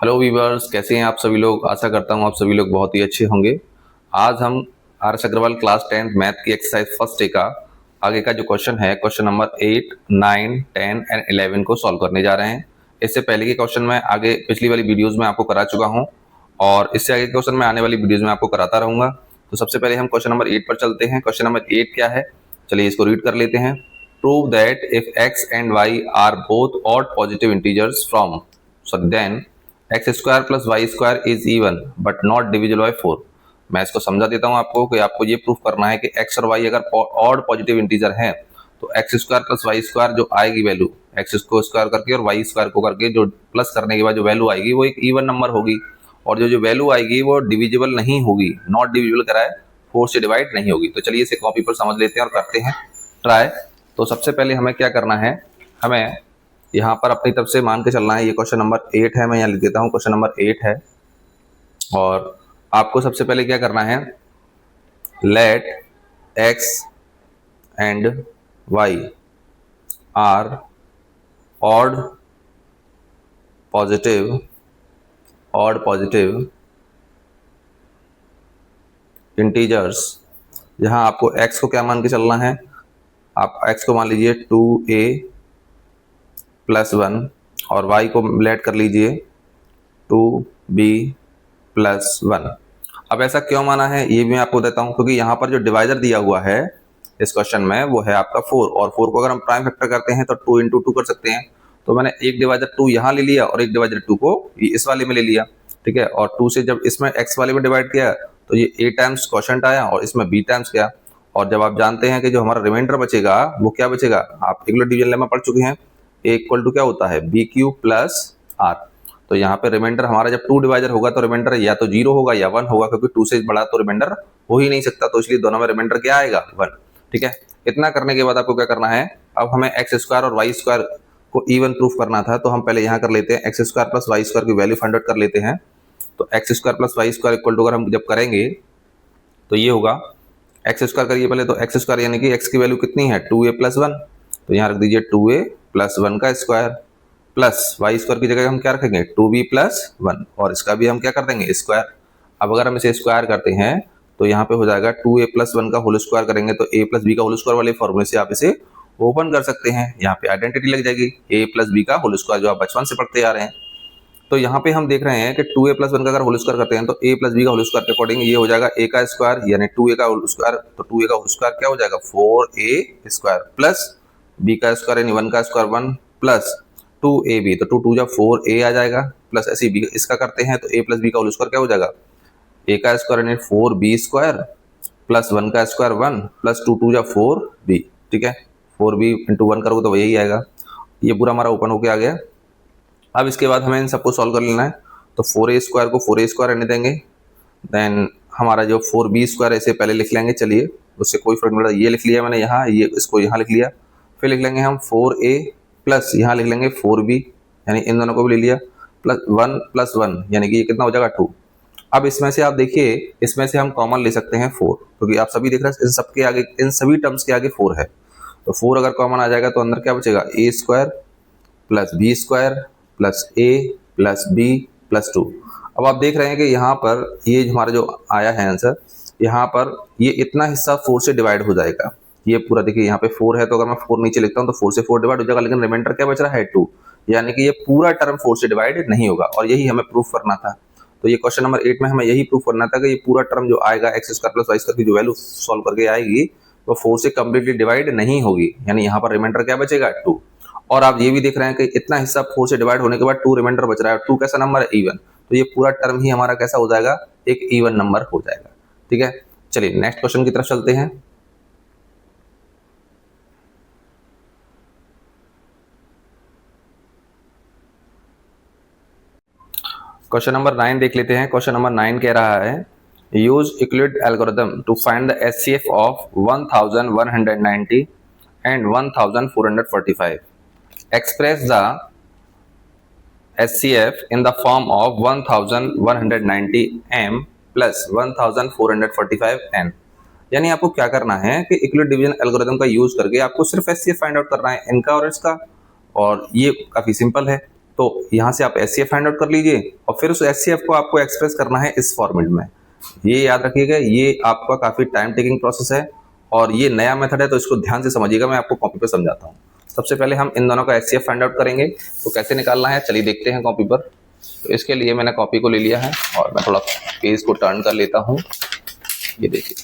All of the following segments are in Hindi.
हेलो वीवर्स, कैसे हैं आप सभी लोग। आशा करता हूं आप सभी लोग बहुत ही अच्छे होंगे। आज हम आर.एस. अग्रवाल क्लास 10 मैथ की एक्सरसाइज फर्स्ट डे का आगे का जो क्वेश्चन है, क्वेश्चन नंबर 8, 9, 10 एंड 11 को सॉल्व करने जा रहे हैं। इससे पहले के क्वेश्चन मैं आगे पिछली वाली वीडियोज में आपको करा चुका हूँ और इससे आगे क्वेश्चन मैं आने वाली वीडियोज में आपको कराता रहूंगा। तो सबसे पहले हम क्वेश्चन नंबर 8 पर चलते हैं। क्वेश्चन नंबर 8 क्या है, चलिए इसको रीड कर लेते हैं। Prove that if x and y are both odd positive integers from then x square plus y square is even but not divisible by 4। मैं इसको समझा देता हूं आपको कि आपको ये प्रूफ करना है कि एक्स और वाई अगर ऑड पॉजिटिव इंटीजर हैं तो x square plus y square जो आएगी वैल्यू, एक्स को स्क्वायर करके और वाई स्क्वायर को करके जो प्लस करने के बाद जो वैल्यू आएगी वो एक इवन नंबर होगी और जो जो वैल्यू आएगी वो डिविजिबल नहीं होगी, नॉट डिविजिबल कराए 4 से डिवाइड नहीं होगी। तो चलिए इसे कॉपी पर समझ लेते हैं और करते हैं ट्राई। तो सबसे पहले हमें क्या करना है, हमें यहाँ पर अपनी तरफ से मान के चलना है। ये क्वेश्चन नंबर 8 है, मैं यहाँ लिख देता हूँ क्वेश्चन नंबर 8 है। और आपको सबसे पहले क्या करना है, let x and y are odd positive integers. जहाँ आपको एक्स को क्या मान के चलना है, आप एक्स को मान लीजिए 2a प्लस 1 और y को लेट कर लीजिए 2b प्लस 1। अब ऐसा क्यों माना है ये भी मैं आपको देता हूं, क्योंकि यहाँ पर जो डिवाइजर दिया हुआ है इस क्वेश्चन में वो है आपका 4 और 4 को अगर हम प्राइम फैक्टर करते हैं तो 2 इंटू 2 कर सकते हैं। तो मैंने एक डिवाइजर 2 यहाँ ले लिया और एक डिवाइजर 2 को इस वाले में ले लिया, ठीक है। और 2 से जब इसमें x वाले में डिवाइड किया तो ये a टाइम्स क्वोशंट आया और इसमें b टाइम्स गया। और जब आप जानते हैं कि जो हमारा रिमाइंडर बचेगा वो क्या बचेगा, आप रेगुलर डिवीजन लेमा पढ़ चुके हैं, a इक्वल टू क्या होता है बी क्यू प्लस आर। तो यहाँ पे रिमाइंडर हमारा जब 2 डिवाइजर होगा तो रिमाइंडर या तो 0 होगा या 1 होगा, क्योंकि 2 से बड़ा तो रिमाइंडर हो ही नहीं सकता, तो इसलिए दोनों में रिमाइंडर क्या आएगा 1, ठीक है। इतना करने के बाद आपको क्या करना है, अब हमें एक्स स्क्वायर और वाई स्क्वायर को इवन प्रूफ करना था। तो हम पहले यहाँ कर लेते हैं x square plus y square की वैल्यू फाइंड आउट कर लेते हैं। तो x square plus y square equal to अगर हम जब करेंगे तो ये होगा, एक्स स्क्वायर करिए पहले, तो एक्स स्क्वायर यानी कि एक्स की वैल्यू कितनी है 2a प्लस 1, तो यहाँ रख दीजिए 2a प्लस 1 का स्क्वायर प्लस वाई स्क्वायर की जगह हम क्या रखेंगे 2b प्लस 1 और इसका भी हम क्या कर देंगे स्क्वायर। अब अगर हम इसे स्क्वायर करते हैं तो यहाँ पे हो जाएगा 2a प्लस 1 का होल स्क्वायर करेंगे तो a प्लस बी का होल स्क्वायर वाले फॉर्मूले से आप इसे ओपन कर सकते हैं। यहाँ पे आइडेंटिटी लग जाएगी a प्लस बी का होल स्क्वायर जो आप बचपन से पढ़ते आ रहे हैं। तो यहाँ पे हम देख रहे हैं कि 2a प्लस 1 का अगर होल स्क्वायर करते हैं तो a प्लस बी का होल स्क्वायर के अकॉर्डिंग ये हो जाएगा a का स्क्वायर यानी 2a का होल स्क्वायर, तो 2a का होल स्क्वायर क्या हो जाएगा 4a स्क्वायर प्लस b का स्क्वायर यानी 1 का स्क्वायर 1 प्लस 2ab, तो 2 2 जा 4a आ जाएगा प्लस ऐसे b इसका करते हैं तो a प्लस बी का होल स्क्वायर क्या हो जाएगा a का स्क्वायर यानी 4b स्क्वायर प्लस 1 का स्क्वायर 1 प्लस 2 2 जा 4b, ठीक है। 4b इंटू 1 करोगे तो यही आएगा। ये पूरा हमारा ओपन होके आ गया। अब इसके बाद हमें इन सबको सॉल्व कर लेना है। तो 4a स्क्वायर को 4a स्क्वायर रहने देंगे, देन हमारा जो 4b स्क्वायर ऐसे पहले लिख लेंगे, चलिए उससे कोई फर्क नहीं पड़ता, ये लिख लिया मैंने यहाँ, ये इसको यहाँ लिख लिया। फिर लिख लेंगे हम 4a प्लस यहाँ लिख लेंगे 4b यानी इन दोनों को भी ले लिया प्लस 1 प्लस 1 यानी कि ये कितना हो जाएगा 2। अब इसमें से आप देखिए, इसमें से हम कॉमन ले सकते हैं 4, क्योंकि आप सभी देख रहे हैं इन सबके आगे, इन सभी टर्म्स के आगे 4 है। तो 4 अगर कॉमन आ जाएगा तो अंदर क्या बचेगा a square plus b square plus a plus b plus 2। अब आप देख रहे हैं कि यहाँ पर ये हमारा जो आया है आंसर, यहाँ पर ये इतना हिस्सा 4 से डिवाइड हो जाएगा। ये पूरा देखिए यहाँ पे 4 है, तो अगर मैं 4 नीचे लिखता हूँ तो 4 से 4 डिवाइड हो जाएगा, लेकिन रिमाइंडर क्या बच रहा है 2, यानी कि ये पूरा टर्म 4 से डिवाइड नहीं होगा और यही हमें प्रूफ करना था। तो ये क्वेश्चन नंबर 8 में हमें यही प्रूफ करना था कि ये पूरा टर्म जो आएगा x square plus y square की जो वैल्यू सॉल्व करके आएगी वो 4 से कम्प्लीटली डिवाइड नहीं होगी, यानी यहाँ पर रिमाइंडर क्या बचेगा 2। और आप ये भी देख रहे हैं कि इतना हिस्सा 4 से डिवाइड होने के बाद 2 रिमाइंडर बच रहा है। 2 कैसा नंबर है इवन, तो ये पूरा टर्म ही हमारा कैसा हो जाएगा एक इवन नंबर हो जाएगा, ठीक है। चलिए नेक्स्ट क्वेश्चन की तरफ चलते हैं। क्वेश्चन नंबर 9 देख लेते हैं। क्वेश्चन नंबर 9 कह रहा है use Euclid algorithm to find the HCF of 1190 and 1445। Express the HCF in the form of 1190 m plus 1445 n। यानी आपको क्या करना है कि यूक्लिड डिवीजन एल्गोरिथम का यूज करके आपको सिर्फ HCF फाइंड आउट करना है इनका और इसका, और ये काफी सिंपल है। तो यहाँ से आप एचसीएफ फाइंड आउट कर लीजिए और फिर उस एचसीएफ को आपको एक्सप्रेस करना है इस फॉर्मेट में। ये याद रखिएगा, ये आपका काफ़ी टाइम टेकिंग प्रोसेस है और ये नया मेथड है, तो इसको ध्यान से समझिएगा, मैं आपको कॉपी पर समझाता हूँ। सबसे पहले हम इन दोनों का एचसीएफ फाइंड आउट करेंगे, तो कैसे निकालना है चलिए देखते हैं कॉपी पर। तो इसके लिए मैंने कॉपी को ले लिया है और मैं थोड़ा पेज को टर्न कर लेता हूँ। ये देखिए,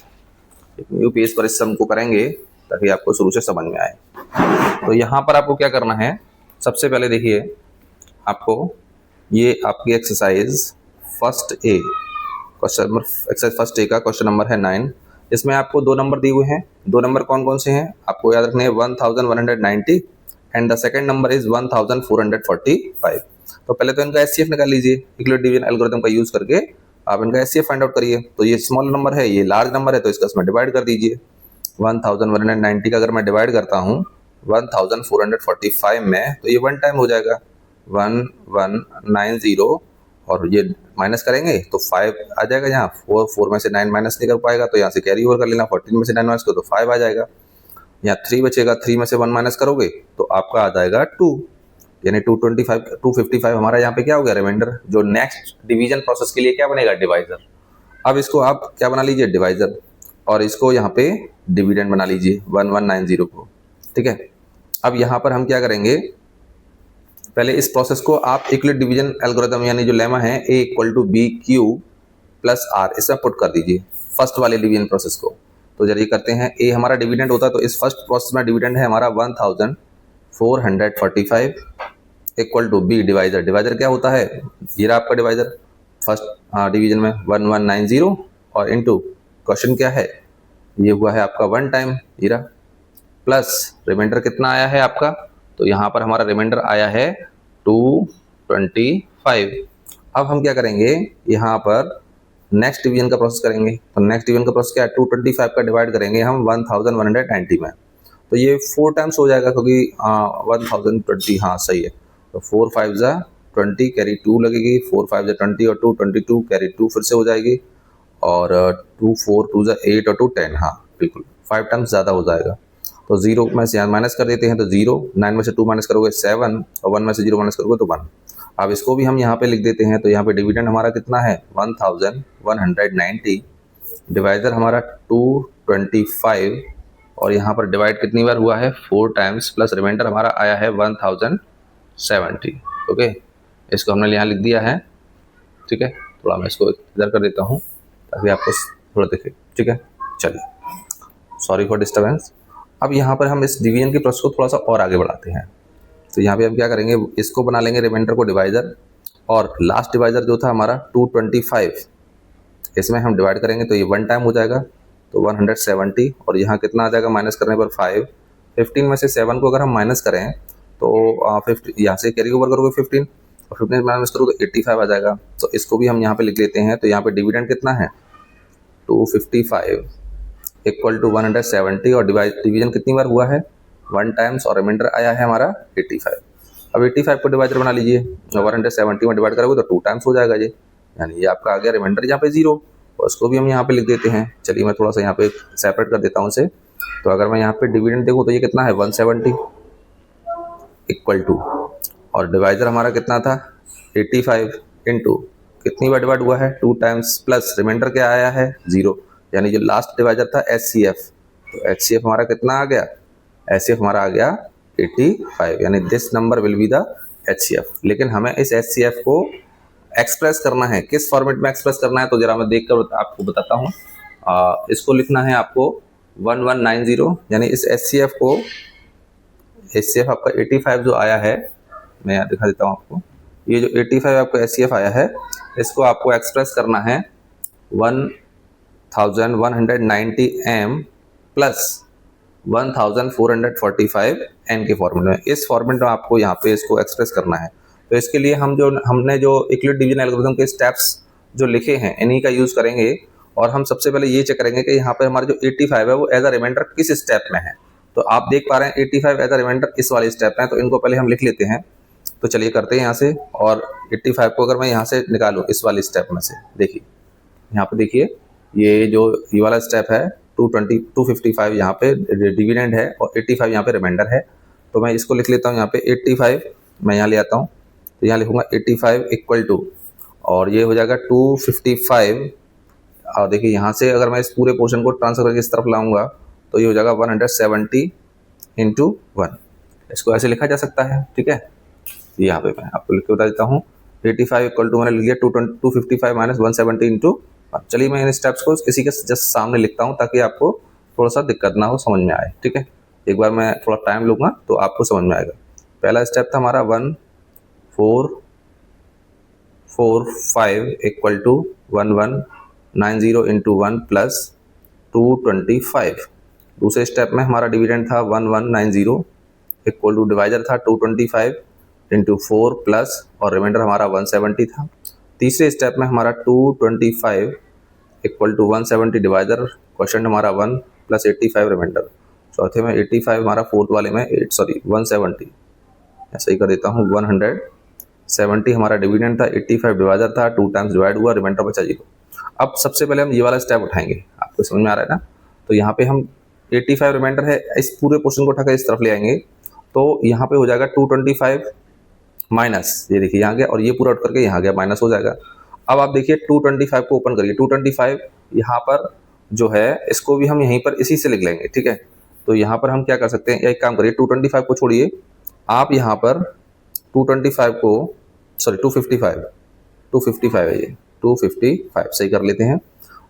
एक न्यू पेज पर इस सम को करेंगे ताकि आपको शुरू से समझ में आए। तो यहाँ पर आपको क्या करना है, सबसे पहले देखिए आपको ये आपकी एक्सरसाइज फर्स्ट ए का क्वेश्चन नंबर है 9। इसमें आपको 2 नंबर दिए हुए हैं। 2 नंबर कौन कौन से हैं आपको याद रखने हैं, 1190 and the second number is 1445। तो पहले तो इनका एचसीएफ निकाल लीजिए, यूक्लिड डिवीजन एल्गोरिथम का यूज करके आप इनका एचसीएफ फाइंड आउट करिए। तो ये स्मॉल नंबर है, ये लार्ज नंबर है, तो इसका इसमें डिवाइड कर दीजिए। 1190 का अगर मैं डिवाइड करता हूँ 1445 में, तो ये 1 टाइम हो जाएगा 1190 और ये माइनस करेंगे तो 5 आ जाएगा। यहाँ 4 में से 9 माइनस नहीं कर पाएगा, तो यहाँ से कैरी ओवर कर लेना, 14 में से 9 माइनस करो तो 5 आ जाएगा। यहाँ 3 बचेगा, 3 में से 1 माइनस करोगे तो आपका आ जाएगा 2, यानी 255 हमारा यहाँ पे क्या हो गया, रिमाइंडर। जो नेक्स्ट डिवीजन प्रोसेस के लिए क्या बनेगा, डिवाइजर। अब इसको आप क्या बना लीजिए, डिवाइजर, और इसको यहाँ पे डिविडेंड बना लीजिए 1190 को, ठीक है। अब यहाँ पर हम क्या करेंगे, पहले इस प्रोसेस को आप यूक्लिड डिवीजन एल्गोरिथम यानी जो लेमा है A = BQ + R इसमें पुट कर दीजिए फर्स्ट वाले डिवीजन प्रोसेस को। तो जरिए करते हैं, A हमारा डिविडेंड होता है, तो इस फर्स्ट प्रोसेस में डिविडेंड है हमारा 1445 = B डिवाइजर। डिवाइजर क्या होता है, ये आपका डिवाइजर फर्स्ट डिवीजन में 1190 और इनटू क्वेश्चन क्या है, ये हुआ है आपका 1 टाइम हीरा, प्लस रिमाइंडर कितना आया है आपका, तो यहाँ पर हमारा रिमाइंडर आया है 225। अब हम क्या करेंगे, यहाँ पर नेक्स्ट डिवीजन का प्रोसेस करेंगे। तो नेक्स्ट डिवीजन का प्रोसेस क्या है, 225 का डिवाइड करेंगे हम 1190 में, तो ये 4 टाइम्स हो जाएगा क्योंकि 1020, हाँ सही है। तो 4 5 जा 20 कैरी 2 लगेगी, 4 5 जा 20 और 2 22 कैरी 2 फिर से हो जाएगी, और 2 4 2 जा 8 और 2 10, हाँ बिल्कुल 5 टाइम्स ज़्यादा हो जाएगा। तो 0 में से यहाँ माइनस कर देते हैं, तो 0, 9 में से 2 माइनस करोगे 7 और 1 में से 0 माइनस करोगे तो 1। अब इसको भी हम यहाँ पे लिख देते हैं, तो यहाँ पे डिविडेंड हमारा कितना है 1190, डिवाइजर हमारा 225 और यहाँ पर डिवाइड कितनी बार हुआ है 4 टाइम्स, प्लस रिमाइंडर हमारा आया है 1070। ओके, इसको हमने यहाँ लिख दिया है, ठीक है। थोड़ा मैं इसको इधर कर देता हूँ ताकि आपको थोड़ा दिखे, ठीक है। चलिए, सॉरी फॉर डिस्टर्बेंस। अब यहाँ पर हम इस डिवीजन की प्रोसेस को थोड़ा सा और आगे बढ़ाते हैं। तो यहाँ पे हम क्या करेंगे, इसको बना लेंगे रिमाइंडर को डिवाइजर, और लास्ट डिवाइजर जो था हमारा 225, इसमें हम डिवाइड करेंगे तो ये 1 टाइम हो जाएगा, तो 170, और यहाँ कितना आ जाएगा माइनस करने पर 5। 15 में से 7 को अगर हम माइनस करें तो 50, यहाँ से कैरी ओवर करोगे 15 और 15 माइनस करोगे तो 85 आ जाएगा। तो इसको भी हम यहाँ पे लिख लेते हैं। तो यहाँ पे डिविडेंड कितना है 255 = 170 और डिवीजन कितनी बार हुआ है 1 टाइम्स, और रिमाइंडर आया है हमारा 85। अब 85 को डिवाइडर बना लीजिए, 170 में डिवाइड करोगे तो 2 टाइम्स हो जाएगा ये, यानी ये आपका आ गया रिमाइंडर यहाँ पे 0, और उसको भी हम यहाँ पे लिख देते हैं। चलिए मैं थोड़ा सा यहाँ पे सेपरेट कर देता हूँ इसे। तो अगर मैं यहाँ पे डिविडेंड देखूँ तो ये कितना है 170 = और डिवाइजर हमारा कितना था 85 इंटू कितनी बार डिवाइड हुआ है 2 टाइम्स, प्लस रिमाइंडर क्या आया है 0, यानी जो लास्ट डिवाइजर था HCF। तो HCF हमारा कितना आ गया, HCF हमारा आ गया 85, यानी this number will be the HCF। लेकिन हमें इस HCF को एक्सप्रेस करना है, किस फॉर्मेट में एक्सप्रेस करना है तो जरा मैं देख कर आपको बताता हूँ। इसको लिखना है आपको 1190, यानी इस HCF को, HCF आपका 85 जो आया है, मैं यहाँ दिखा देता हूँ आपको। ये जो 85 आपका HCF आया है, इसको आपको एक्सप्रेस करना है 1190 M प्लस 1445 N के फॉर्मेट में। इस फॉर्मेट में आपको यहाँ पे इसको एक्सप्रेस करना है। तो इसके लिए हमने जो यूक्लिड डिवीजन एल्गोरिथम के स्टेप्स जो लिखे हैं इन्हीं का यूज़ करेंगे, और हम सबसे पहले ये चेक करेंगे कि यहाँ पे हमारा जो 85 है वो एज अ रिमाइंडर किस स्टेप में है। तो आप देख पा रहे हैं 85 एज अ रिमाइंडर इस वाले स्टेप में है, तो इनको पहले हम लिख लेते हैं। तो चलिए करते हैं यहाँ से, और 85 को अगर मैं यहाँ से निकालूँ इस वाले स्टेप में से, देखिए यहाँ पे देखिए ये वाला स्टेप है 255 यहाँ पे डिविडेंड है और 85 यहाँ पे रिमाइंडर है। तो मैं इसको लिख लेता हूँ यहाँ पे 85 मैं यहाँ ले आता हूँ, तो यहाँ लिखूंगा 85 इक्वल टू, और ये हो जाएगा 255। और देखिए यहाँ से अगर मैं इस पूरे पोर्शन को ट्रांसफर करके इस तरफ लाऊंगा तो ये हो जाएगा 170 इंटू 1। इसको ऐसे लिखा जा सकता है, ठीक है। यहाँ पे मैं आपको लिख के बता देता हूँ, 85 इक्वल टू मैंने लिख दिया 255 माइनस 170 इंटू। चलिए मैं इन स्टेप्स को इसी के जस्ट सामने लिखता हूँ ताकि आपको थोड़ा सा दिक्कत ना हो, समझ में आए, ठीक है। एक बार मैं थोड़ा टाइम लूँगा तो आपको समझ में आएगा। पहला स्टेप था हमारा 1445 इक्वल टू 1190 इंटू 1 प्लस 225। दूसरे स्टेप में हमारा डिविडेंड था 1190 इक्वल टू डिवाइजर था 225 इंटू 4 प्लस, और रिमाइंडर हमारा 170 था। तीसरे स्टेप में हमारा 225 इक्वल टू 170 डिवाइजर, क्वेश्चन हमारा 1 प्लस 85 रिमाइंडर। चौथे में 85 हमारा, फोर्थ वाले में 170, ऐसा ही कर देता हूँ। 170 हमारा डिविडेंड था, 85 डिवाइजर था, 2 टाइम्स डिवाइड हुआ, रिमाइंडर बचा 0। अब सबसे पहले हम ये वाला स्टेप उठाएंगे, आपको समझ में आ रहा है ना। तो यहाँ पे हम 85 रिमाइंडर है, इस पूरे पोर्शन को उठाकर इस तरफ ले आएंगे तो यहाँ पे हो जाएगा 225 माइनस, ये देखिए यहाँ गया, और ये पूरा उठ करके यहाँ गया, माइनस हो जाएगा। अब आप देखिए 225 को ओपन करिए, 225 यहाँ पर जो है इसको भी हम यहीं पर इसी से लिख लेंगे, ठीक है। तो यहाँ पर हम क्या कर सकते हैं, एक काम करिए, 225 को छोड़िए, आप यहाँ पर 225 को, सॉरी 255 है ये, 255 सही कर लेते हैं।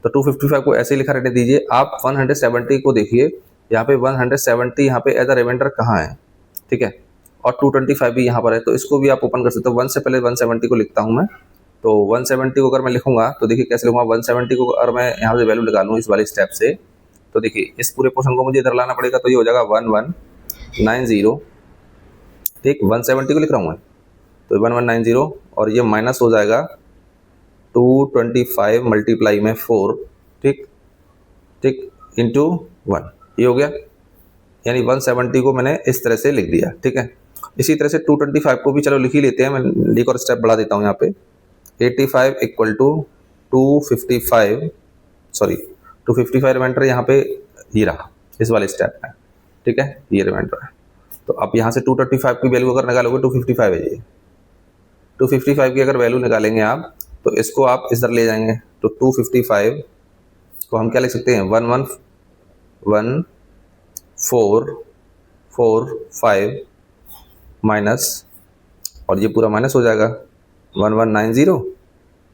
तो 255 को ऐसे ही लिखा रहने दीजिए। आप 170 को देखिए, यहाँ पे 170 यहाँ पे एज अ रिमाइंडर कहाँ है, ठीक है, और 225 भी यहाँ पर है, तो इसको भी आप ओपन कर सकते हो। 1 से पहले 170 को लिखता हूँ मैं, तो 170 को अगर मैं लिखूंगा तो देखिए कैसे लिखूंगा। 170 को अगर मैं यहाँ से वैल्यू निकालूँ इस वाले स्टेप से, तो देखिए इस पूरे पोर्शन को मुझे इधर लाना पड़ेगा, तो ये हो जाएगा 1190, ठीक, 170 को लिख रहा हूँ मैं, तो 1190, और ये माइनस हो जाएगा 225 मल्टीप्लाई में 4, ठीक, इंटू 1, ये हो गया। यानी 170 को मैंने इस तरह से लिख दिया, ठीक है। इसी तरह से 225 को भी चलो लिख ही लेते हैं, मैं एक और स्टेप बढ़ा देता हूँ यहाँ पे। 85 इक्वल टू 255, सॉरी 255 रिमाइंडर यहाँ पे ये रहा इस वाले स्टेप में, ठीक है, ये रिमाइंडर है। तो अब यहाँ से 225 की वैल्यू अगर निकालोगे 255 है ये, 255 की अगर वैल्यू निकालेंगे आप तो इसको आप इधर ले जाएंगे, तो 255 को हम क्या लिख सकते हैं, 111445 माइनस, और ये पूरा माइनस हो जाएगा 1190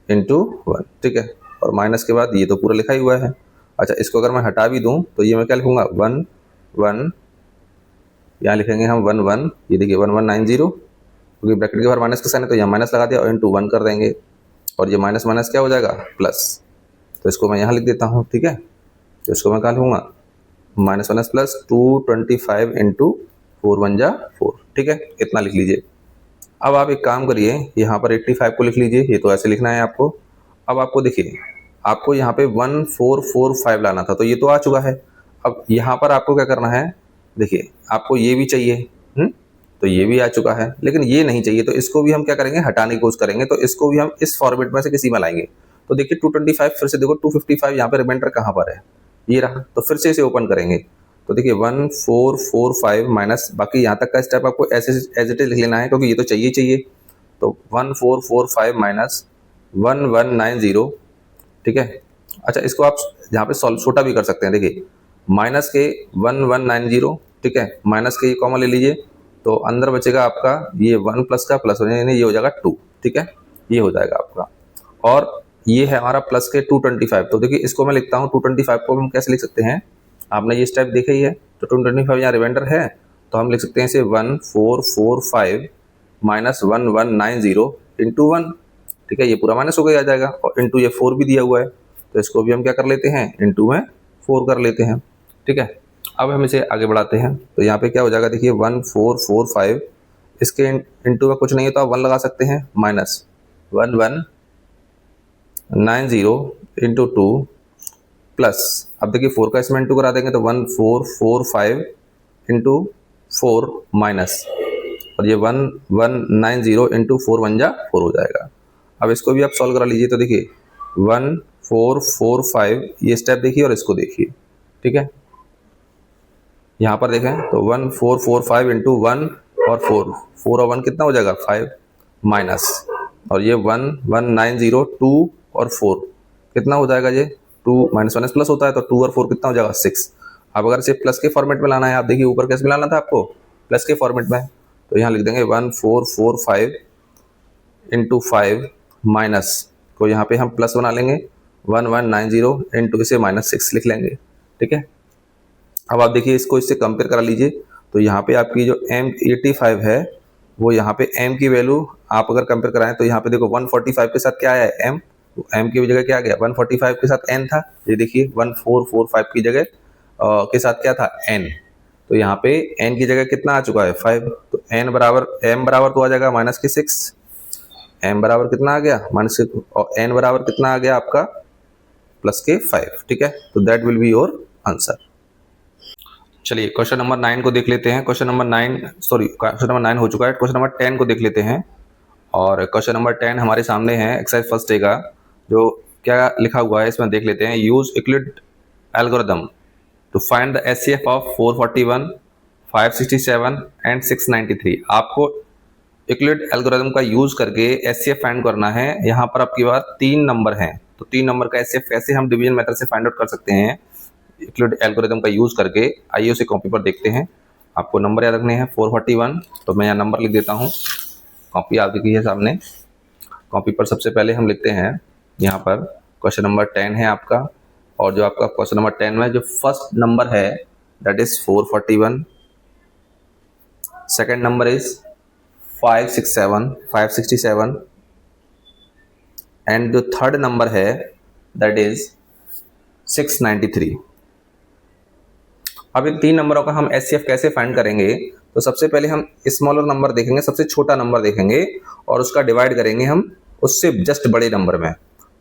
इंटू 1, ठीक है, और माइनस के बाद ये तो पूरा लिखा ही हुआ है। अच्छा, इसको अगर मैं हटा भी दूं तो ये मैं क्या लिखूंगा, 11, यहाँ लिखेंगे हम 11, ये देखिए 1190, क्योंकि ब्रैकेट के बाहर माइनस का साइन है तो यहाँ माइनस लगा दिया और इंटू 1 कर देंगे, और ये माइनस माइनस क्या हो जाएगा, प्लस। तो इसको मैं यहाँ लिख देता हूँ, ठीक है। तो इसको मैं क्या लिखूंगा, माइनस माइनस प्लस 225 इंटू 4 1 जा 4, ठीक है, इतना लिख लीजिए। अब आप एक काम करिए, यहाँ पर 85 को लिख लीजिए, ये तो ऐसे लिखना है आपको। अब आपको देखिए, आपको यहाँ पे 1445 लाना था, तो ये तो आ चुका है। अब यहाँ पर आपको क्या करना है, देखिए आपको ये भी चाहिए, तो ये भी आ चुका है, लेकिन ये नहीं चाहिए, तो इसको भी हम क्या करेंगे, हटाने की कोशिश करेंगे। तो इसको भी हम इस फॉर्मेट में से किसी में लाएंगे। तो देखिए 225, फिर से देखो 255 यहाँ पे रिमाइंडर कहाँ पर है, ये रहा, तो फिर से इसे ओपन करेंगे। तो देखिए 1445 माइनस, बाकी यहाँ तक का स्टेप आपको ऐसे एज इट इज लिख लेना है, क्योंकि ये तो चाहिए। तो 1445 माइनस 1190, ठीक है। अच्छा, इसको आप यहाँ पे सॉल्व छोटा भी कर सकते हैं। देखिए माइनस के 1190, ठीक है, माइनस के ये कॉमन ले लीजिए, तो अंदर बचेगा आपका ये 1 प्लस का प्लस, यानी ये हो जाएगा 2, ठीक है, ये हो जाएगा आपका। और ये है हमारा प्लस के 225। तो देखिए इसको मैं लिखता हूँ, 225 को हम कैसे लिख सकते हैं, आपने ये स्टेप देखा ही है। तो 225 यहाँ रिमाइंडर है, तो हम लिख सकते हैं इसे 1445 माइनस 1190 इंटू 1, ठीक है, ये पूरा माइनस हो गया आ जाएगा, और इंटू ये 4 भी दिया हुआ है, तो इसको भी हम क्या कर लेते हैं, इंटू में 4 कर लेते हैं, ठीक है। अब हम इसे आगे बढ़ाते हैं, तो यहाँ पे क्या हो जाएगा, देखिए 1445, इसके इंटू में कुछ नहीं है तो आप 1 लगा सकते हैं, माइनस 1190 इंटू 2 प्लस, अब देखिए 4 का इसमें इंटू करा देंगे तो 1445 इंटू 4 माइनस, और ये 1190 इंटू 4 1 जा 4 हो जाएगा। अब इसको भी आप सॉल्व करा लीजिए, तो देखिए 1445, ये स्टेप देखिए और इसको देखिए, ठीक है। यहाँ पर देखें तो 1445 इंटू 1 और 4 और 1 कितना हो जाएगा, 5, माइनस, और ये 1 1 9 0 2 और 4 कितना हो जाएगा ये 2 माइनस माइनस प्लस होता है, तो 2 और 4 कितना हो जाएगा 6। अब अगर इसे प्लस के फॉर्मेट में लाना है, आप देखिए ऊपर कैसे लाना था आपको, प्लस के फॉर्मेट में, तो यहाँ लिख देंगे 1 4 4 5 इंटू 5 माइनस को यहाँ पे हम प्लस बना लेंगे 1 1 9 0 इंटू इसे -6 लिख लेंगे। ठीक है, अब आप देखिए इसको इससे कंपेयर करा लीजिए, तो यहाँ पे आपकी जो M85 है वो यहाँ पे M की वैल्यू आप अगर कंपेयर कराएं तो यहाँ पे देखो 145 के साथ क्या आया है M, तो M की जगह क्या आ गया 145 के साथ N था, ये देखिए 1445 की जगह के साथ क्या था N, तो यहाँ पे N की जगह कितना आ चुका है 5, तो M बराबर तो आ जाएगा -6, M बराबर कितना आ गया -6 और N बराबर कितना आ गया आपका +5। ठीक है, तो that will be your answer. चलिए क्वेश्चन नंबर 9 को देख लेते हैं। क्वेश्चन नंबर 9 हो चुका है, क्वेश्चन नंबर 10 को देख लेते हैं। और क्वेश्चन नंबर 10 हमारे सामने है एक्सरसाइज फर्स्ट डे का, जो क्या लिखा हुआ है इसमें देख लेते हैं। Use Euclid algorithm to find the HCF of 441, 567 and 693। आपको यूक्लिड एल्गोरिथम का यूज करके एचसीएफ फाइंड करना है। यहाँ पर आपकी बात 3 नंबर हैं, तो 3 नंबर का एचसीएफ कैसे हम डिवीजन मेथड से फाइंड आउट कर सकते हैं यूक्लिड एल्गोरिथम का यूज करके। आइए उसे कॉपी पर देखते हैं। आपको नंबर याद रखने हैं 441, तो मैं यहाँ नंबर लिख देता हूँ, कॉपी आपकी है सामने। कॉपी पर सबसे पहले हम लिखते हैं यहाँ पर क्वेश्चन नंबर 10 है आपका, और जो आपका क्वेश्चन नंबर 10 में जो फर्स्ट नंबर है that is 441, second number is 567 and जो थर्ड नंबर है दैट इज 693। अब इन 3 नंबरों का हम एचसीएफ कैसे फाइंड करेंगे, तो सबसे पहले हम स्मॉलर नंबर देखेंगे, सबसे छोटा नंबर देखेंगे और उसका डिवाइड करेंगे हम उससे जस्ट बड़े नंबर में।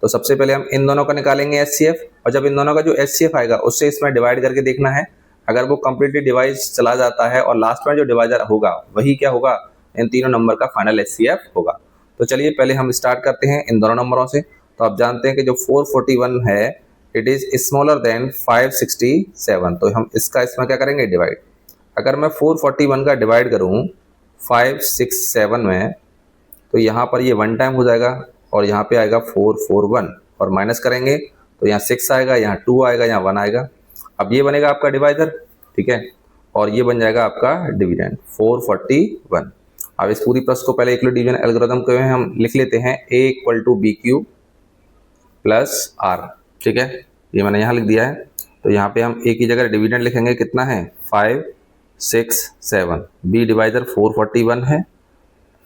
तो सबसे पहले हम इन दोनों का निकालेंगे एचसीएफ, और जब इन दोनों का जो एचसीएफ आएगा उससे इसमें डिवाइड करके देखना है। अगर वो कंप्लीटली डिवाइड चला जाता है और लास्ट में जो डिवाइजर होगा वही क्या होगा, इन तीनों नंबर का फाइनल एचसीएफ होगा। तो चलिए पहले हम स्टार्ट करते हैं इन दोनों नंबरों से। तो आप जानते हैं कि जो 441 है इट इज स्मॉलर देन 567, तो हम इसका इसमें क्या करेंगे डिवाइड। अगर मैं 441 का डिवाइड करूं 567 में, तो यहाँ पर ये 1 टाइम हो जाएगा और यहाँ पे आएगा 441, और माइनस करेंगे तो यहाँ 6 आएगा, यहाँ 2 आएगा, यहाँ 1 आएगा। अब ये बनेगा आपका डिवाइजर, ठीक है, और ये बन जाएगा आपका डिविडेंड 441। अब इस पूरी प्लस को पहले यूक्लिड डिवीजन एल्गोरिथम को हम लिख लेते हैं A = BQ + R। ठीक है, ये मैंने यहाँ लिख दिया है। तो यहाँ पे हम A की जगह डिविडेंड लिखेंगे, कितना है 5 6 7, B डिवाइजर 441 है,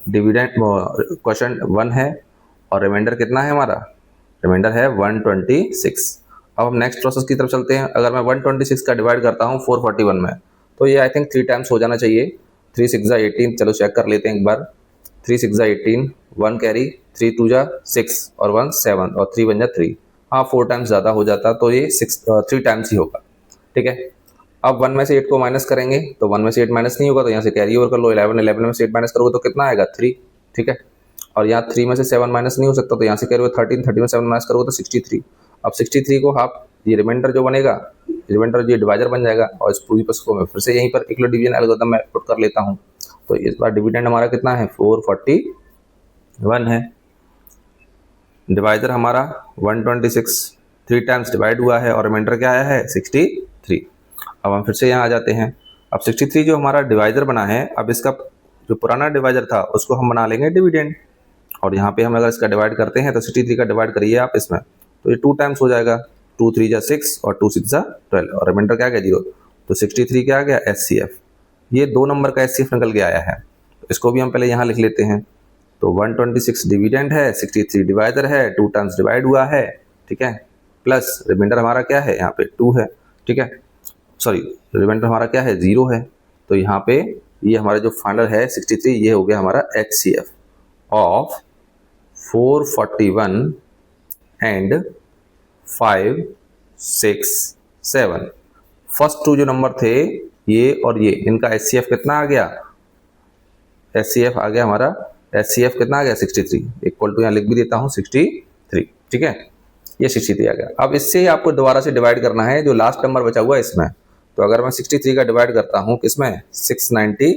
डिविडेंड क्वेश्चन 1 है, और रिमाइंडर कितना है हमारा, रिमाइंडर है 126। अब हम नेक्स्ट प्रोसेस की तरफ चलते हैं। अगर मैं 126 का डिवाइड करता हूँ 441 में, तो ये आई थिंक 3 टाइम्स हो जाना चाहिए। 3 6 18, चलो चेक कर लेते हैं एक बार। 3 6 18, 1 कैरी, 3 2 6 और 1 7 और 3 बन जा 3। हाँ 4 टाइम्स ज़्यादा हो जाता, तो ये 3 टाइम्स ही होगा। ठीक है, अब 1 में से 8 को माइनस करेंगे, तो 1 में से 8 माइनस नहीं होगा, तो यहाँ से कैरी ओवर कर लो। 11 में से 8 माइनस करोगे तो कितना आएगा 3। ठीक है, और यहाँ 3 में से 7 माइनस नहीं हो सकता, तो यहाँ से कैरी ओवर 13 में 7 माइनस करोगे तो 63। अब 63 को आप ये रिमाइंडर जो बनेगा, रिमाइंडर ये डिवाइजर बन जाएगा, और इस पूरी प्लस को मैं फिर से यहीं पर यूक्लिड डिवीजन एल्गोरिथम में पुट कर लेता हूँ। तो इस बार डिविडेंड हमारा कितना है 441 है, डिवाइजर हमारा 126 3 टाइम्स डिवाइड हुआ है, और रिमाइंडर क्या आया है 63। अब हम फिर से यहाँ आ जाते हैं। अब 63 जो हमारा डिवाइजर बना है, अब इसका जो पुराना डिवाइजर था उसको हम बना लेंगे डिविडेंड, और यहाँ पे हम अगर इसका डिवाइड करते हैं तो 63 का डिवाइड करिए आप इसमें, तो ये 2 टाइम्स हो जाएगा। 2 3 6 और 2 6 12, और रिमाइंडर क्या आ गया 0। तो 63 क्या आ गया एचसीएफ, ये 2 नंबर का एचसीएफ निकल के आया है। तो इसको भी हम पहले यहाँ लिख लेते हैं। तो 126 डिविडेंड है, 63 डिवाइजर है, 2 टाइम्स डिवाइड हुआ है, ठीक है, प्लस रिमाइंडर हमारा क्या है यहाँ पे 2 है। ठीक है, सॉरी रिमाइंडर हमारा क्या है 0 है। तो यहाँ पे ये हमारा जो फाइनल है 63, ये हो गया हमारा एचसीएफ ऑफ 441 एंड 5 6 7। फर्स्ट 2 जो नंबर थे ये और ये, इनका एचसीएफ कितना आ गया, एचसीएफ आ गया हमारा, एचसीएफ कितना आ गया 63, इक्वल टू यहाँ लिख भी देता हूँ 63। ठीक है, ये 63 आ गया। अब इससे ही आपको दोबारा से डिवाइड करना है जो लास्ट नंबर बचा हुआ है इसमें। तो अगर मैं 63 का डिवाइड करता हूँ किसमें 693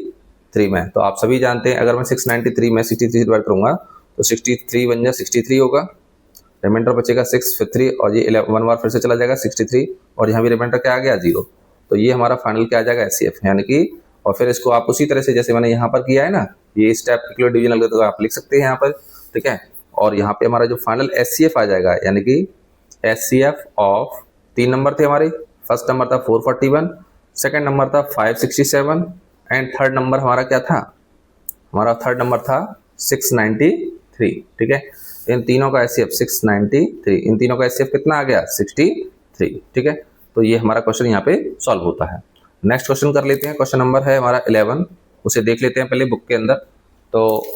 63 में। तो आप सभी जानते हैं अगर मैं 693 में 63 से डिवाइड करूंगा तो 63 बन जाए 63 होगा, रिमाइंडर बचेगा 6 फिर 3 और ये 1 बार फिर से चला जाएगा 63 और यहाँ भी रिमाइंडर क्या आ गया 0। तो ये हमारा फाइनल क्या आ जाएगा HCF, यानी कि और फिर इसको आप उसी तरह से जैसे मैंने यहाँ पर किया है ना, ये स्टेप इक्वल डिवीजन अलग तो आप लिख सकते हैं यहाँ पर, ठीक है। और यहाँ पे हमारा जो फाइनल HCF आ जाएगा, यानी कि HCF ऑफ 3 नंबर थे हमारे, फर्स्ट नंबर था 441, सेकंड नंबर था 567 एंड थर्ड नंबर हमारा क्या था, हमारा थर्ड नंबर था 693, ठीक है। इन तीनों का HCF 693, इन तीनों का HCF कितना आ गया 63, ठीक है। तो ये हमारा क्वेश्चन यहाँ पे सॉल्व होता है। नेक्स्ट क्वेश्चन कर लेते हैं, क्वेश्चन नंबर है हमारा 11, उसे देख लेते हैं पहले बुक के अंदर। तो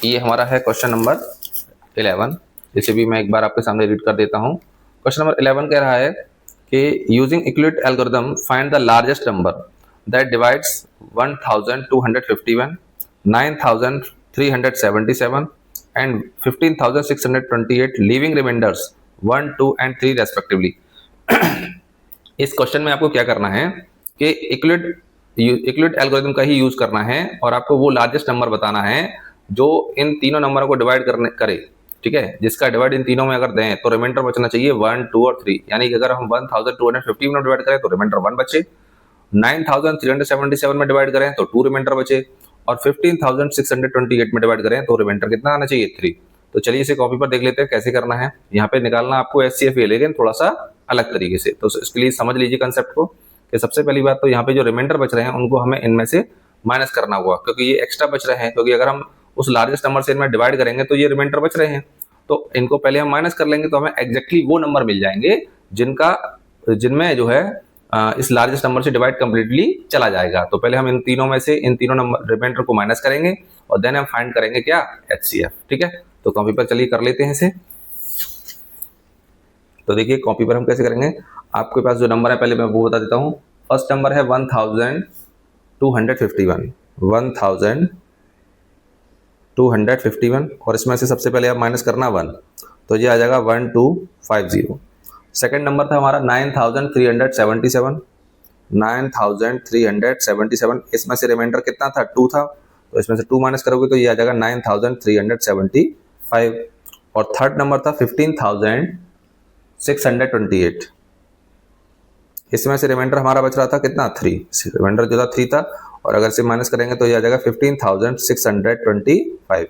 ये हमारा है क्वेश्चन नंबर 11, इसे भी मैं एक बार आपके सामने रीड कर देता हूँ। क्वेश्चन नंबर 11 कह रहा है कि using equality algorithm find the largest number that divides 1251, 9377 and 15628 leaving remainders 1, 2 and 3 respectively। इस क्वेश्चन में आपको क्या करना है कि इक्वलिट एल्गोरिथम का ही यूज करना है और आपको वो लार्जेस्ट नंबर बताना है जो इन तीनों नंबरों को डिवाइड करे, ठीक है। जिसका डिवाइड इन तीनों में अगर दें तो रिमाइंडर बचना चाहिए 1, 2 और 3, यानी कि अगर हम 1250 में डिवाइड करें तो रिमाइंडर 1 बचे, 9377 में डिवाइड करें तो 2 रिमाइंडर बचे और 15628 में डिवाइड करें तो रिमाइंडर कितना आना चाहिए 3। तो चलिए इसे कॉपी पर देख लेते हैं कैसे करना है। यहाँ पे निकालना आपको HCF है, लेकिन थोड़ा सा अलग तरीके से। तो इसके लिए समझ लीजिए कंसेप्ट को कि सबसे पहली बात तो यहाँ पे जो रिमाइंडर बच रहे हैं उनको हमें इनमें से माइनस करना होगा, क्योंकि ये एक्स्ट्रा बच रहे हैं, क्योंकि अगर हम उस लार्जेस्ट नंबर से इनमें डिवाइड करेंगे तो ये रिमाइंडर बच रहे हैं, तो इनको पहले हम माइनस कर लेंगे तो हमें एग्जैक्टली वो नंबर मिल जाएंगे जिनमें जो है इस लार्जेस्ट नंबर से डिवाइड कंप्लीटली चला जाएगा। तो पहले हम इन तीनों में से इन तीनों नंबर रिमाइंडर को माइनस करेंगे और देन हम फाइंड करेंगे क्या HCF, ठीक है। तो कॉपी पर चलिए कर लेते हैं इसे। तो देखिए कॉपी पर हम कैसे करेंगे, आपके पास जो नंबर है पहले मैं वो बता देता हूँ। फर्स्ट नंबर है 1251 और इसमें से सबसे पहले आप माइनस करना 1, तो ये आ जाएगा 1250। सेकेंड नंबर था हमारा 9377, इसमें से रिमाइंडर कितना था 2 था, तो इसमें से 2 माइनस करोगे तो ये आ जाएगा 9375। और थर्ड नंबर था 15628, इसमें से रिमाइंडर हमारा बच रहा था कितना 3, रिमाइंडर जो था 3 था और अगर से माइनस करेंगे तो ये आ जाएगा 15625।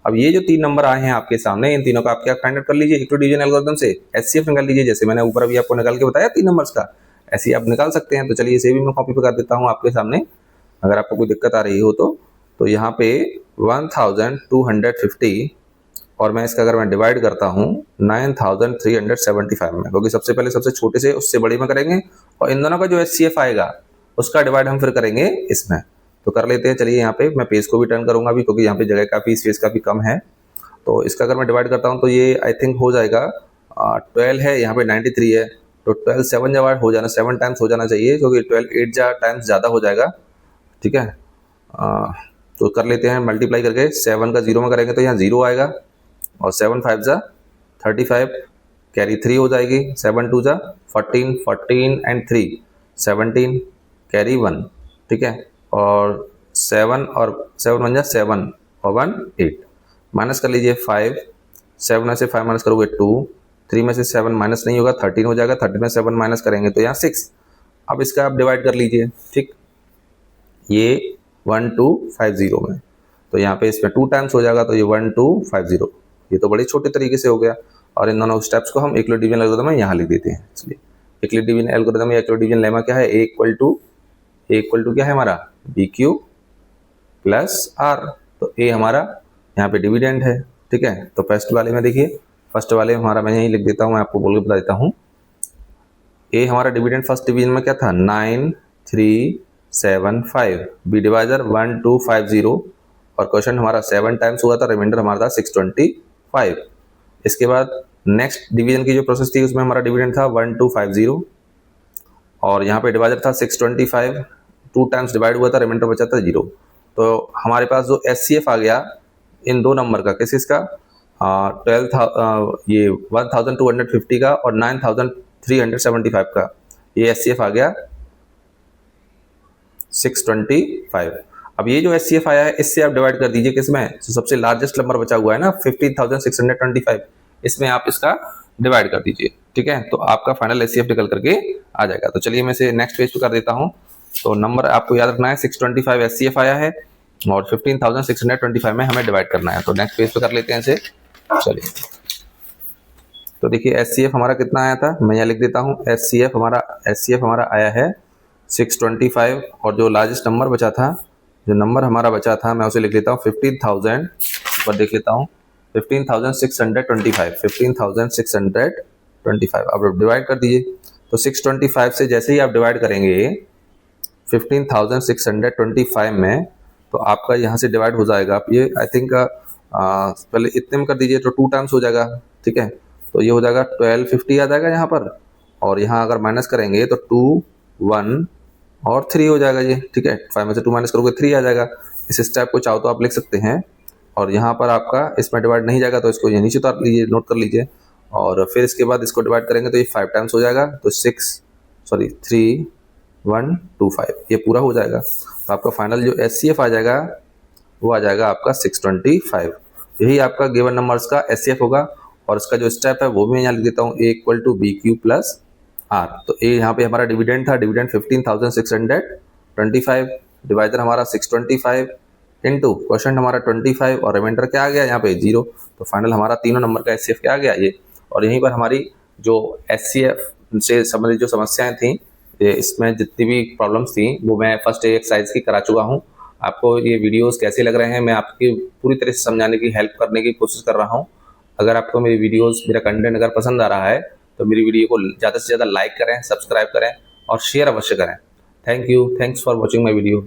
अब ये जो 3 नंबर आए हैं आपके सामने, इन तीनों का आप क्या फाइंड आउट कर लीजिए इक्वल डिवीजन एल्गोरिथम से HCF निकाल लीजिए। जैसे मैंने ऊपर अभी आपको निकाल के बताया 3 नंबर्स का, ऐसे ही आप निकाल सकते हैं। तो चलिए इसे भी मैं कॉपी पे कर देता हूँ आपके सामने, अगर आपको कोई दिक्कत आ रही हो तो यहाँ पे 1250 और मैं इसका अगर मैं डिवाइड करता हूँ 9375 में, क्योंकि सबसे पहले सबसे छोटे से उससे बड़ी में करेंगे और इन दोनों का जो HCF आएगा उसका डिवाइड हम फिर करेंगे इसमें। तो कर लेते हैं, चलिए यहाँ पे मैं पेज को भी टर्न करूंगा अभी, क्योंकि यहाँ पे जगह काफ़ी स्पेस काफ़ी कम है। तो इसका अगर मैं डिवाइड करता हूँ तो ये आई थिंक हो जाएगा 12 है, यहाँ पे 93 है, तो 12 7 डिवाइड हो जाना 7 टाइम्स हो जाना चाहिए, क्योंकि 12 8 टाइम्स ज़्यादा हो जाएगा, ठीक है। तो कर लेते हैं मल्टीप्लाई करके, 7 का 0 में करेंगे तो यहाँ 0 आएगा और 7 5 35 कैरी 3 हो जाएगी, 7 2 14 एंड 3 17 कैरी 1, ठीक है। और 7 और 7 1 7 और 1 8 माइनस कर लीजिए 5, 7 में से 5 माइनस करोगे 2, 3 में से 7 माइनस नहीं होगा 13 हो जाएगा, 13 में 7 माइनस करेंगे तो यहाँ 6। अब इसका आप डिवाइड कर लीजिए, ठीक, ये 1250 में, तो यहाँ पे इसमें 2 टाइम्स हो जाएगा तो ये 1250, ये तो बड़े छोटे तरीके से हो गया। और इन दोनों स्टेप्स को हम इक्वलिट डिवीजन एल्गोरिथम में यहाँ लिख देते हैं। इसलिए इक्वलिट डिवीजन एल्गोरिथम या इक्वलिट डिवीजन लेमा क्या है, ए इक्वल टू क्या है हमारा BQ प्लस R। तो ए हमारा यहाँ पे डिविडेंड है, ठीक है। तो फर्स्ट वाले में देखिए, फर्स्ट वाले में हमारा मैं यहीं लिख देता हूँ, मैं आपको बोल के बता देता हूँ। ए हमारा डिविडेंड फर्स्ट डिवीजन में क्या था 9375, बी डिवाइजर 1250 और क्वेश्चन हमारा 7 टाइम्स हुआ था, रिमाइंडर हमारा था 625। इसके बाद नेक्स्ट डिवीजन की जो प्रोसेस थी उसमें हमारा डिविडेंड था 1250 और यहाँ पे डिवाइजर था 625, 2 टाइम्स डिवाइड हुआ था, रिमाइंडर बचा था 0। तो हमारे पास जो HCF आ गया इन 2 नंबर का, किस का 1250 का और 9375 का, ये HCF आ गया 625। अब ये जो एचसीएफ आया है इससे आप डिवाइड कर दीजिए किसमें, जो सबसे लार्जेस्ट नंबर बचा हुआ है ना 15,625, इसमें आप इसका डिवाइड कर दीजिए। ठीक है, तो आपका फाइनल एचसीएफ निकल करके आ जाएगा। तो चलिए मैं इसे नेक्स्ट पेज पे कर देता हूँ। तो नंबर आपको याद रखना है 625 एचसीएफ आया है और 15,625 में हमें डिवाइड करना है। तो नेक्स्ट पेज पे कर लेते हैं इसे। चलिए, तो देखिए एचसीएफ हमारा कितना आया था, मैं यहाँ लिख देता हूँ। एचसीएफ हमारा आया है 625 और जो लार्जेस्ट नंबर बचा था, जो नंबर हमारा बचा था मैं उसे लिख लेता हूँ 15,000 पर देख लेता हूँ 15,625। अब डिवाइड कर दीजिए। तो 625 से जैसे ही आप डिवाइड करेंगे 15,625 में, तो आपका यहाँ से डिवाइड हो जाएगा। आप ये आई थिंक पहले इतने में कर दीजिए तो 2 टाइम्स हो जाएगा। ठीक है, तो ये हो जाएगा 1250 आ जाएगा यहाँ पर, और यहाँ अगर माइनस करेंगे तो 2, 1 और 3 हो जाएगा ये। ठीक है, 5 में से 2 माइनस करोगे 3 आ जाएगा। इस स्टेप को चाहो तो आप लिख सकते हैं, और यहाँ पर आपका इसमें डिवाइड नहीं जाएगा तो इसको ये नीचे उतार लीजिए, नोट कर लीजिए। और फिर इसके बाद इसको डिवाइड करेंगे तो ये 5 टाइम्स हो जाएगा, तो 3, 1, 2, 5 ये पूरा हो जाएगा। तो आपका फाइनल जो एचसीएफ आ जाएगा वो आ जाएगा आपका 625। यही आपका गिवन नंबर्स का एचसीएफ होगा। और इसका जो स्टेप है वो भी मैं यहाँ लिख देता हूँ, A = BQ + R। तो ए यहाँ पे हमारा डिविडेंड था, डिविडेंड 15,625, डिवाइडर हमारा 625 इनटू क्वेश्चन हमारा 25 और रिमाइंडर क्या आ गया यहाँ पे 0। तो फाइनल हमारा तीनों नंबर का एचसीएफ क्या आ गया ये। और यहीं पर हमारी जो एचसीएफ से संबंधित जो समस्याएं थी, इसमें जितनी भी प्रॉब्लम्स थी वो मैं फर्स्ट एक्सरसाइज की करा चुका हूँ। आपको ये वीडियोस कैसे लग रहे हैं, मैं आपकी पूरी तरह से समझाने की, हेल्प करने की कोशिश कर रहा हूँ। अगर आपको मेरी वीडियोस, मेरा कंटेंट अगर पसंद आ रहा है तो मेरी वीडियो को ज़्यादा से ज़्यादा लाइक करें, सब्सक्राइब करें और शेयर अवश्य करें। Thank you, thanks for watching my video.